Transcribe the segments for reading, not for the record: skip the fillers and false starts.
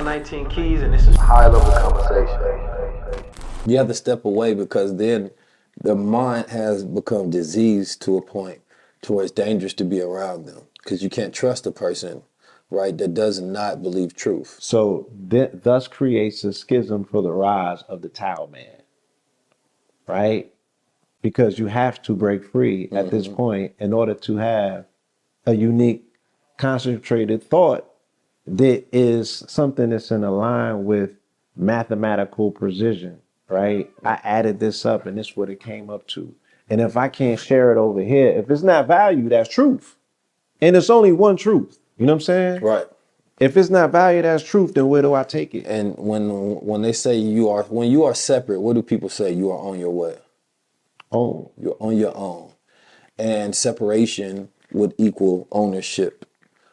19 keys, and this is high level conversation. You have to step away because then the mind has become diseased to a point to where it's dangerous to be around them because you can't trust a person, right, that does not believe truth. So thus creates a schism for the rise of the Tao man, right? Because you have to break free at this point in order to have a unique, concentrated thought that is something that's in line with mathematical precision, right? I added this up and this is what it came up to. And if I can't share it over here, if it's not value, that's truth. And it's only one truth. You know what I'm saying? Right. If it's not valued as truth, then where do I take it? And when they say when you are separate, what do people say? You are on your way. Oh, You're on your own. And separation would equal ownership,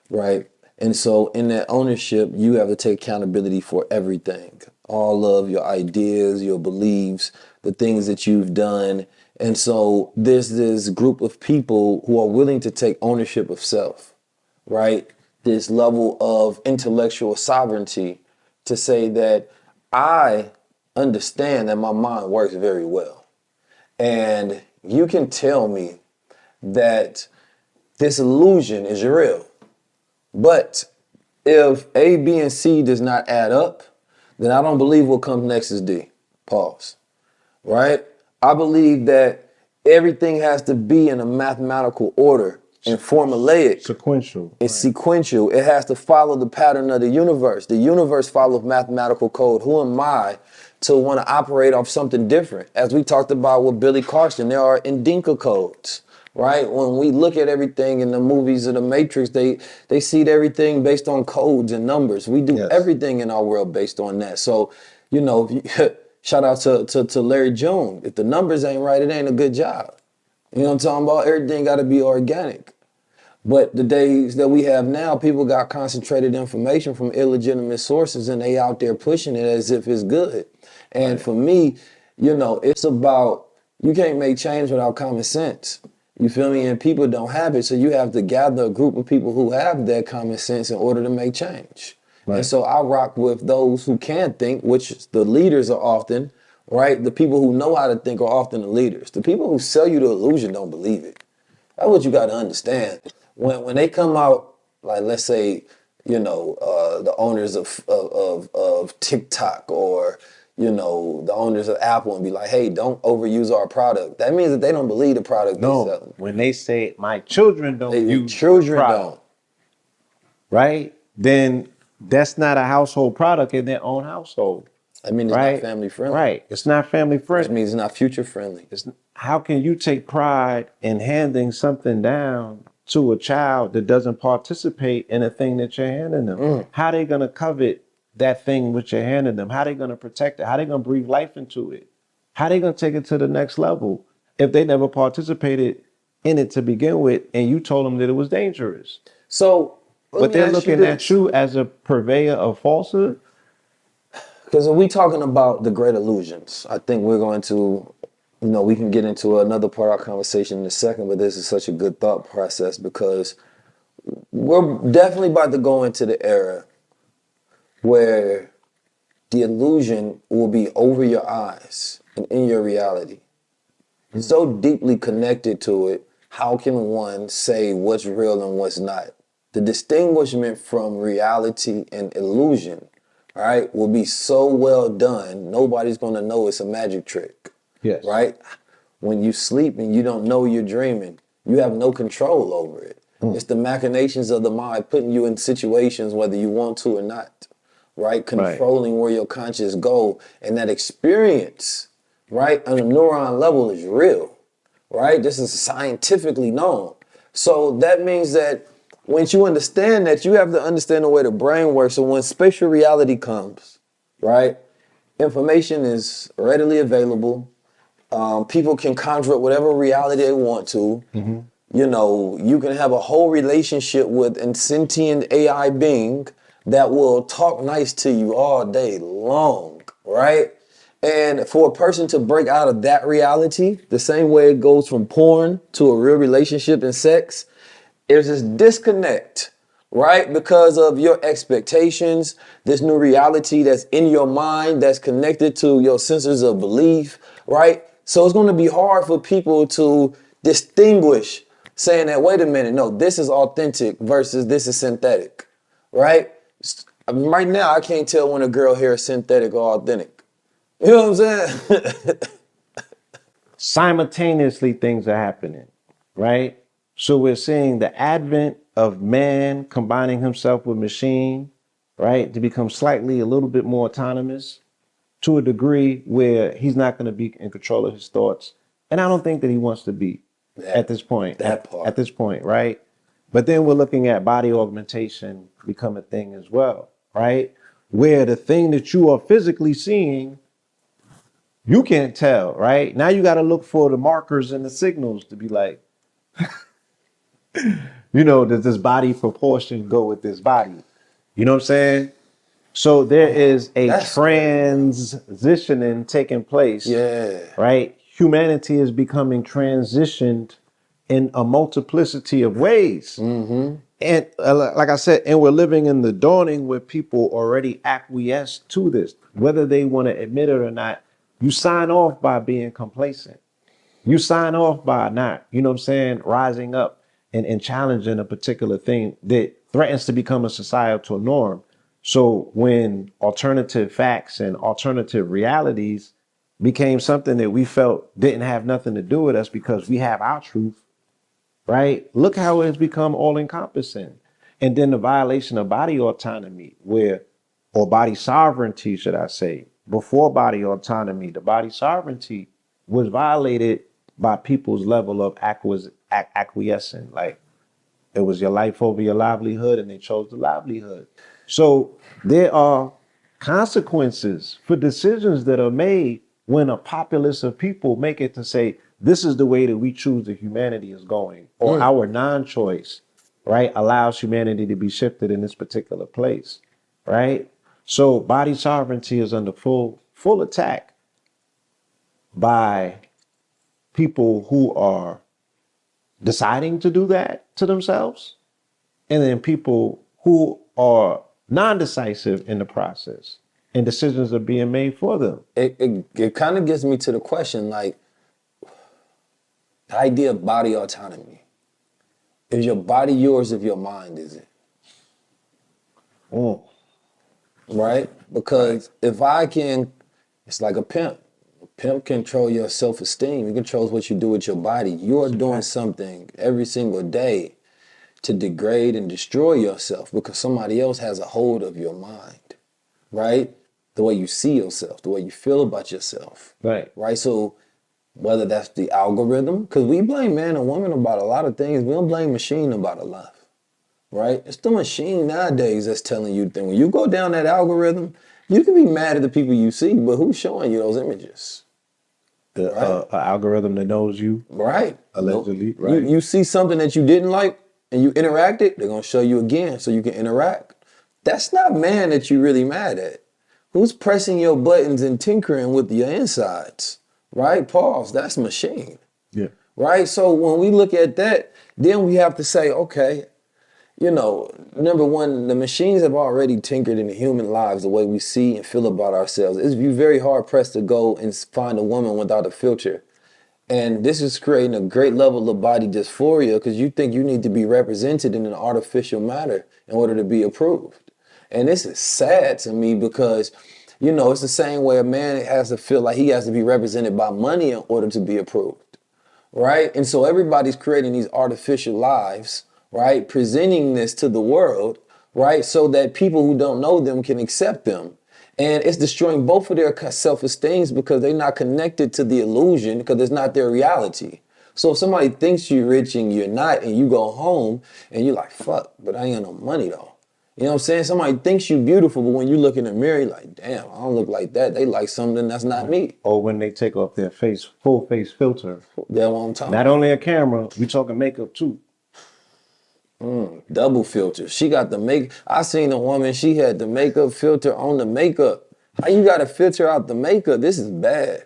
right? And so in that ownership, you have to take accountability for everything. All of your ideas, your beliefs, the things that you've done. And so there's this group of people who are willing to take ownership of self, right? This level of intellectual sovereignty to say that I understand that my mind works very well. And you can tell me that this illusion is real. But if A, B, and C does not add up, then I don't believe what comes next is D. Pause. Right? I believe that everything has to be in a mathematical order and formulaic. sequential. It's sequential. It has to follow the pattern of the universe. The universe follows mathematical code. Who am I to want to operate off something different? As we talked about with Billy Carson, there are Indinka codes, right? When we look at everything in the movies of the Matrix, they see everything based on codes and numbers. We do everything in our world based on that. So, you know, shout out to Larry June. If the numbers ain't right, it ain't a good job. You know what I'm talking about? Everything got to be organic. But the days that we have now, people got concentrated information from illegitimate sources and they out there pushing it as if it's good. And for me, you know, it's about, you can't make change without common sense. You feel me? And people don't have it. So you have to gather a group of people who have that common sense in order to make change. Right. And so I rock with those who can think, which the leaders are often, right? The people who know how to think are often the leaders. The people who sell you the illusion don't believe it. That's what you got to understand. When they come out, like let's say, you know, the owners of TikTok or, you know, the owners of Apple and be like, hey, don't overuse our product. That means that they don't believe the product they're selling. When they say my children don't use children product, don't. Right? Then that's not a household product in their own household. I mean, it's not family friendly. Right. It's not family friendly. Which means it's not future friendly. How can you take pride in handing something down to a child that doesn't participate in a thing that you're handing them? How they gonna covet that thing which you're handing them? How they gonna protect it? How they gonna breathe life into it? How they gonna take it to the next level if they never participated in it to begin with and you told them that it was dangerous? So, but they're looking at you as a purveyor of falsehood? Because when we talking about the great illusions, I think we're going to, you know, we can get into another part of our conversation in a second, but this is such a good thought process because we're definitely about to go into the era where the illusion will be over your eyes and in your reality. So deeply connected to it, how can one say what's real and what's not? The distinguishment from reality and illusion, right, will be so well done, nobody's going to know it's a magic trick. Yes. Right? When you sleep and you don't know you're dreaming, you have no control over it. It's the machinations of the mind putting you in situations whether you want to or not, right? Controlling where your conscious go. And that experience, right, on a neuron level is real, right? This is scientifically known. So that means that once you understand that, you have to understand the way the brain works. So when spatial reality comes, right, information is readily available. People can conjure up whatever reality they want to. You know, you can have a whole relationship with a sentient AI being that will talk nice to you all day long, right? And for a person to break out of that reality, the same way it goes from porn to a real relationship and sex, there's this disconnect right? Because of your expectations, this new reality that's in your mind, that's connected to your senses of belief, right? So it's going to be hard for people to distinguish saying that, wait a minute, no, this is authentic versus this is synthetic, right? I mean, right now, I can't tell when a girl hair is synthetic or authentic. You know what I'm saying? Simultaneously, things are happening, right? So we're seeing the advent of man combining himself with machine, right, to become slightly a little bit more autonomous to a degree where he's not going to be in control of his thoughts. And I don't think that he wants to be at this point. That part. At this point, right? But then we're looking at body augmentation become a thing as well, right? Where the thing that you are physically seeing, you can't tell, right? Now you got to look for the markers and the signals to be like, does this body proportion go with this body? You know what I'm saying? So there is a That's transitioning taking place. Yeah. Right? Humanity is becoming transitioned in a multiplicity of ways. And like I said, and we're living in the dawning where people already acquiesce to this, whether they want to admit it or not. You sign off by being complacent. You sign off by not, rising up and challenging a particular thing that threatens to become a societal norm. So when alternative facts and alternative realities became something that we felt didn't have nothing to do with us because we have our truth, right? Look how it's become all encompassing. And then the violation of body autonomy, or body sovereignty, should I say, before body autonomy, the body sovereignty was violated by people's level of acquiescing. Like it was your life over your livelihood, and they chose the livelihood. So there are consequences for decisions that are made when a populace of people make it to say, this is the way that we choose that humanity is going, or our non-choice, right, allows humanity to be shifted in this particular place, right? So body sovereignty is under full attack by people who are deciding to do that to themselves, and then people who are non-decisive in the process, and decisions are being made for them. It kind of gets me to the question, like, the idea of body autonomy. Is your body yours if your mind isn't? Right? Because if I can, it's like a pimp. A pimp control your self-esteem. He controls what you do with your body. You're doing something every single day to degrade and destroy yourself because somebody else has a hold of your mind, right? The way you see yourself, the way you feel about yourself. Right. Right? So whether that's the algorithm, because we blame man and woman about a lot of things. We don't blame machine about a lot, right? It's the machine nowadays that's telling you things. When you go down that algorithm, you can be mad at the people you see, but who's showing you those images? The algorithm that knows you. Right. Allegedly, right. You see something that you didn't like and you interacted, they're going to show you again so you can interact. That's not man that you're really mad at. Who's pressing your buttons and tinkering with your insides? Right? Pause. That's machine. Yeah. Right? So when we look at that, then we have to say, okay, number one, the machines have already tinkered in the human lives the way we see and feel about ourselves. It's very hard pressed to go and find a woman without a filter. And this is creating a great level of body dysphoria because you think you need to be represented in an artificial manner in order to be approved. And this is sad to me because, it's the same way a man has to feel like he has to be represented by money in order to be approved, right? And so everybody's creating these artificial lives, right? Presenting this to the world, right? So that people who don't know them can accept them. And it's destroying both of their self-esteems because they're not connected to the illusion because it's not their reality. So if somebody thinks you're rich and you're not, and you go home and you're like, fuck, but I ain't got no money though. You know what I'm saying? Somebody thinks you're beautiful, but when you look in the mirror, you're like, damn, I don't look like that. They like something that's not me. Or when they take off their full face filter. That's what I'm talking Not about. only a camera, we talking makeup too. Double filter. She got the make. I seen a woman, she had the makeup filter on the makeup. How you got to filter out the makeup? This is bad.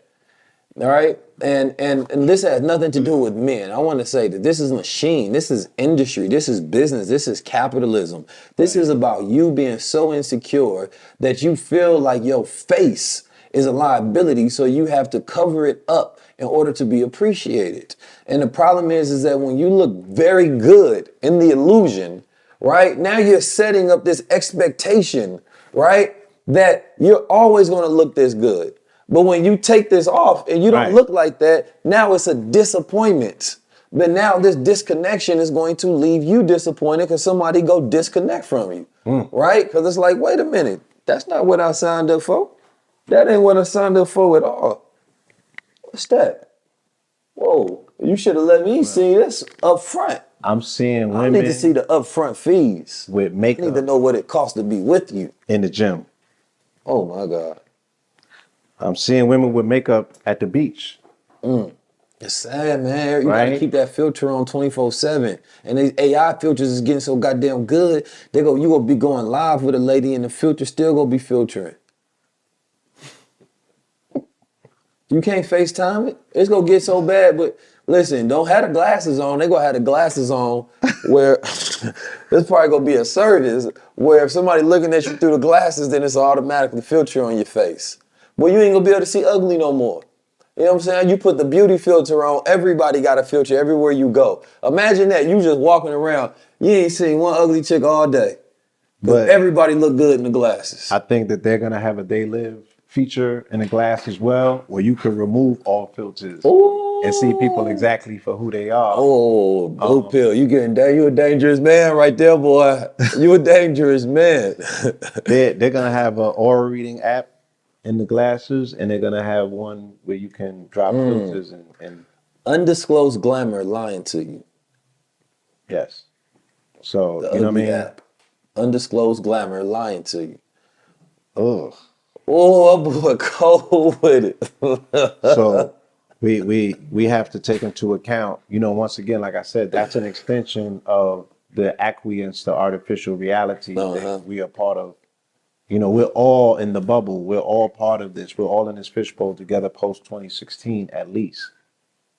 All right, and this has nothing to do with men. I want to say that this is machine, this is industry, this is business, this is capitalism. This is about you being so insecure that you feel like your face is a liability, so you have to cover it up in order to be appreciated. And the problem is that when you look very good in the illusion, right, now you're setting up this expectation, right, that you're always going to look this good. But when you take this off and you don't Right. look like that, now it's a disappointment. But now this disconnection is going to leave you disappointed because somebody go disconnect from you, right? Because it's like, wait a minute, that's not what I signed up for. That ain't what I signed up for at all. What's that? Whoa, you should have let me see this up front. I'm seeing I women need to see the upfront fees. with I need to makeup know what it costs to be with you. in the gym. Oh my God. I'm seeing women with makeup at the beach. It's sad, man. You Right. gotta keep that filter on 24/7. And these AI filters is getting so goddamn good. You gonna be going live with a lady and the filter still gonna be filtering. You can't FaceTime it. It's gonna get so bad, but listen, don't have the glasses on. They gonna have the glasses on where there's probably gonna be a service where if somebody looking at you through the glasses, then it's automatically filter on your face. Well, you ain't gonna be able to see ugly no more. You know what I'm saying? You put the beauty filter on, everybody got a filter everywhere you go. Imagine that, you just walking around, you ain't seen one ugly chick all day. But But everybody look good in the glasses. I think that they're gonna have a They Live feature in the glass as well, where you can remove all filters and see people exactly for who they are. Oh, blue pill. You a dangerous man right there, boy. You a dangerous man. They're gonna have an aura reading app in the glasses, and they're gonna have one where you can drop filters and Undisclosed glamour lying to you. yes. So The you know what I ugly mean? app. Undisclosed glamour lying to you. Ugh. Oh, boy, cold with it. So we have to take into account, once again, like I said, that's an extension of the acquiescence to artificial reality that we are part of. We're all in the bubble. We're all part of this. We're all in this fishbowl together post 2016 at least.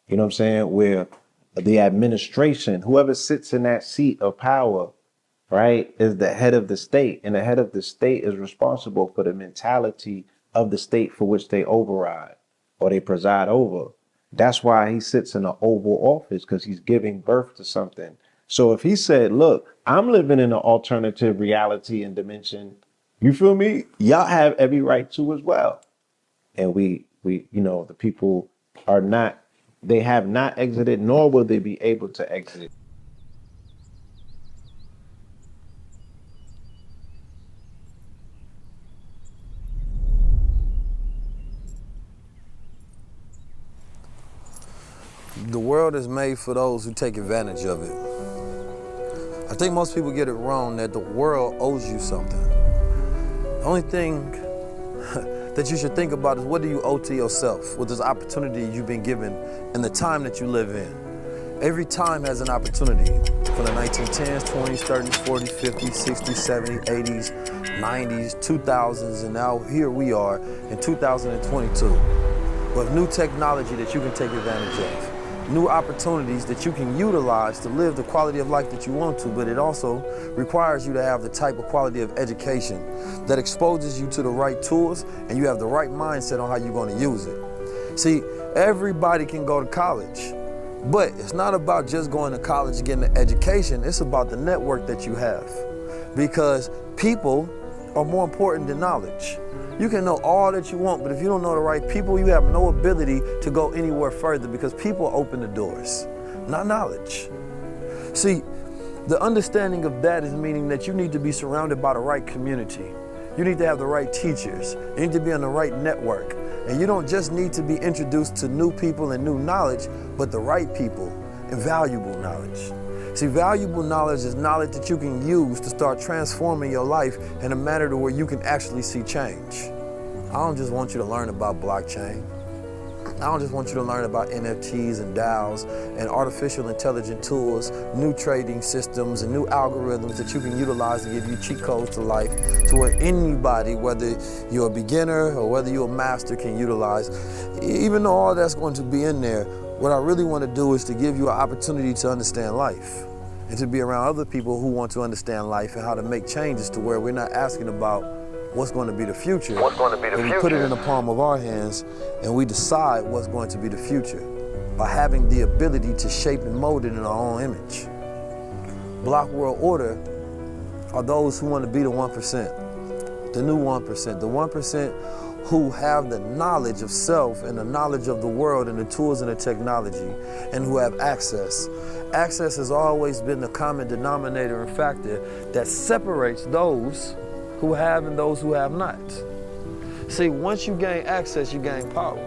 You know what I'm saying? Where the administration, whoever sits in that seat of power, right, is the head of the state. And the head of the state is responsible for the mentality of the state for which they override or they preside over. That's why he sits in the Oval Office, because he's giving birth to something. So if he said, look, I'm living in an alternative reality and dimension, you feel me? Y'all have every right to as well. And we, the people are not, they have not exited, nor will they be able to exit. The world is made for those who take advantage of it. I think most people get it wrong that the world owes you something. The only thing that you should think about is, what do you owe to yourself with this opportunity you've been given and the time that you live in? Every time has an opportunity. From the 1910s, 20s, 30s, 40s, 50s, 60s, 70s, 80s, 90s, 2000s, and now here we are in 2022 with new technology that you can take advantage of. New opportunities that you can utilize to live the quality of life that you want to, but it also requires you to have the type of quality of education that exposes you to the right tools and you have the right mindset on how you're going to use it. See, everybody can go to college, but it's not about just going to college and getting an education. It's about the network that you have, because people are more important than knowledge. You can know all that you want, but if you don't know the right people, you have no ability to go anywhere further, because people open the doors, not knowledge. See, the understanding of that is meaning that you need to be surrounded by the right community. You need to have the right teachers. You need to be on the right network. And you don't just need to be introduced to new people and new knowledge, but the right people and valuable knowledge. See, valuable knowledge is knowledge that you can use to start transforming your life in a manner to where you can actually see change. I don't just want you to learn about blockchain. I don't just want you to learn about NFTs and DAOs and artificial intelligent tools, new trading systems and new algorithms that you can utilize to give you cheat codes to life, to where anybody, whether you're a beginner or whether you're a master, can utilize. Even though all that's going to be in there, what I really want to do is to give you an opportunity to understand life and to be around other people who want to understand life and how to make changes to where we're not asking about what's going to be the future. What's going to be the and we future? put it in the palm of our hands and we decide what's going to be the future by having the ability to shape and mold it in our own image. Block world order are those who want to be the 1%, the new 1%, the 1% who have the knowledge of self and the knowledge of the world and the tools and the technology and who have access. Access has always been the common denominator and factor that separates those who have and those who have not. See, once you gain access, you gain power.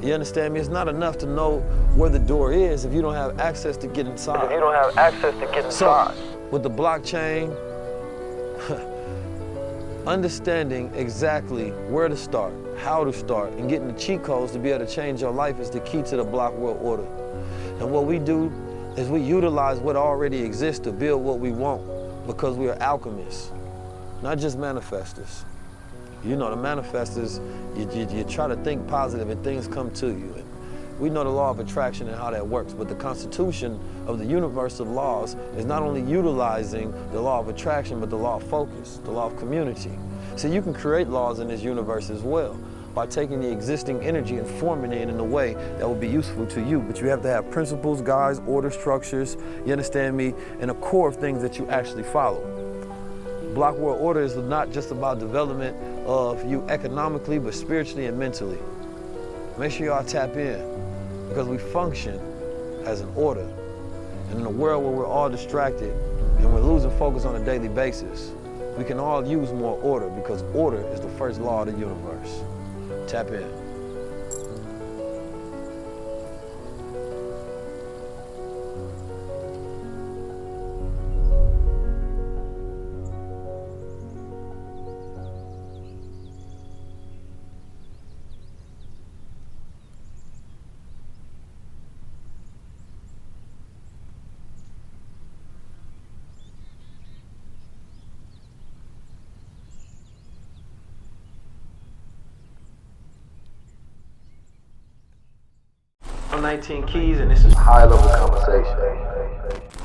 You understand me? It's not enough to know where the door is if you don't have access to get inside. If you don't have access to get inside. So, with the blockchain, understanding exactly where to start, how to start, and getting the cheat codes to be able to change your life is the key to the block world order. And what we do is we utilize what already exists to build what we want because we are alchemists. Not just manifestors. You know, the manifestors, you try to think positive and things come to you. And we know the law of attraction and how that works, but the constitution of the universe of laws is not only utilizing the law of attraction, but the law of focus, the law of community. So you can create laws in this universe as well by taking the existing energy and forming it in a way that will be useful to you. But you have to have principles, guides, order, structures, you understand me, and a core of things that you actually follow. Block world order is not just about development of you economically, but spiritually and mentally. Make sure y'all tap in because we function as an order. And in a world where we're all distracted and we're losing focus on a daily basis, we can all use more order because order is the first law of the universe. Tap in. I'm 19 Keys, and this is High level conversation.